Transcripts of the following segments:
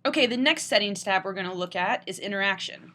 Okay, the next settings tab we're going to look at is interaction.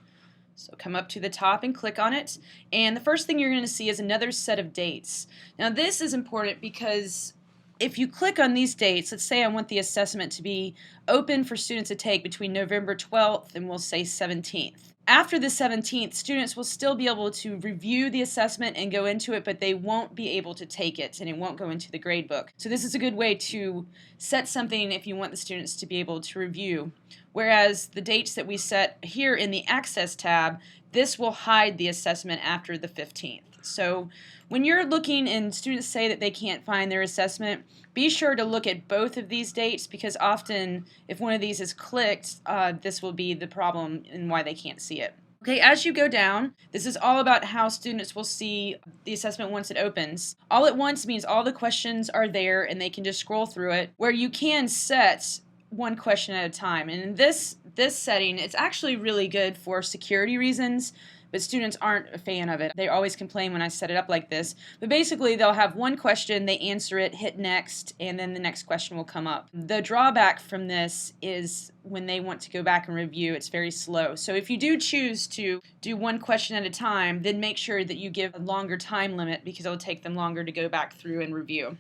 So come up to the top and click on it, and the first thing you're going to see is another set of dates. Now this is important because if you click on these dates, let's say I want the assessment to be open for students to take between November 12th and we'll say 17th. After the 17th, students will still be able to review the assessment and go into it, but they won't be able to take it, and it won't go into the grade book. So this is a good way to set something if you want the students to be able to review. Whereas the dates that we set here in the Access tab, this will hide the assessment after the 15th. So when you're looking and students say that they can't find their assessment, be sure to look at both of these dates, because often if one of these is clicked, this will be the problem and why they can't see it. Okay, as you go down, this is all about how students will see the assessment once it opens. All at once means all the questions are there and they can just scroll through it, where you can set one question at a time. And in this setting, it's actually really good for security reasons, but students aren't a fan of it. They always complain when I set it up like this. But basically, they'll have one question, they answer it, hit next, and then the next question will come up. The drawback from this is when they want to go back and review, it's very slow. So if you do choose to do one question at a time, then make sure that you give a longer time limit, because it'll take them longer to go back through and review.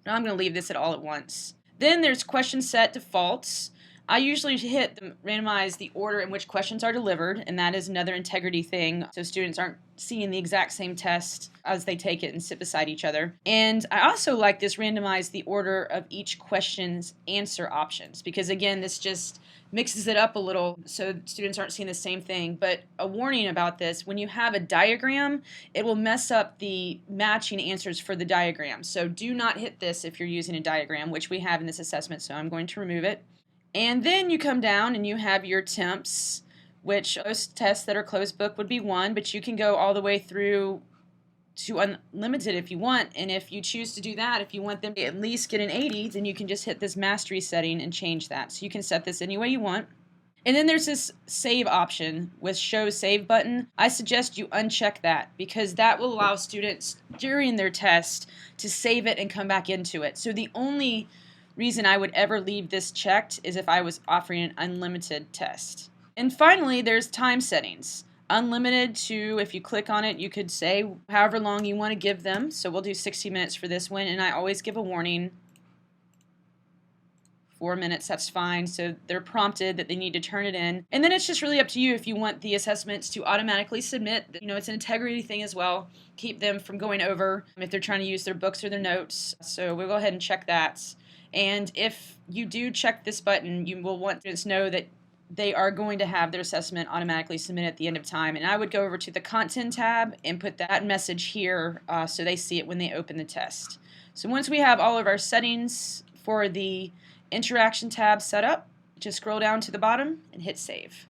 Now I'm going to leave this at all at once. Then there's question set defaults. I usually hit randomize the order in which questions are delivered, and that is another integrity thing, so students aren't seeing the exact same test as they take it and sit beside each other. And I also like this randomize the order of each question's answer options, because again, this just mixes it up a little so students aren't seeing the same thing. But a warning about this: when you have a diagram, it will mess up the matching answers for the diagram. So do not hit this if you're using a diagram, which we have in this assessment, so I'm going to remove it. And then you come down and you have your temps, which most tests that are closed book would be 1, but you can go all the way through to unlimited if you want. And if you choose to do that, if you want them to at least get an 80, then you can just hit this mastery setting and change that. So you can set this any way you want. And then there's this save option with show save button. I suggest you uncheck that, because that will allow students during their test to save it and come back into it. So the only reason I would ever leave this checked is if I was offering an unlimited test. And finally, there's time settings. Unlimited to, if you click on it, you could say however long you want to give them. So we'll do 60 minutes for this one, and I always give a warning. 4 minutes, that's fine. So they're prompted that they need to turn it in. And then it's just really up to you if you want the assessments to automatically submit. You know, it's an integrity thing as well. Keep them from going over if they're trying to use their books or their notes. So we'll go ahead and check that. And if you do check this button, you will want students to know that they are going to have their assessment automatically submitted at the end of time. And I would go over to the Content tab and put that message here so they see it when they open the test. So once we have all of our settings for the Interaction tab set up, just scroll down to the bottom and hit Save.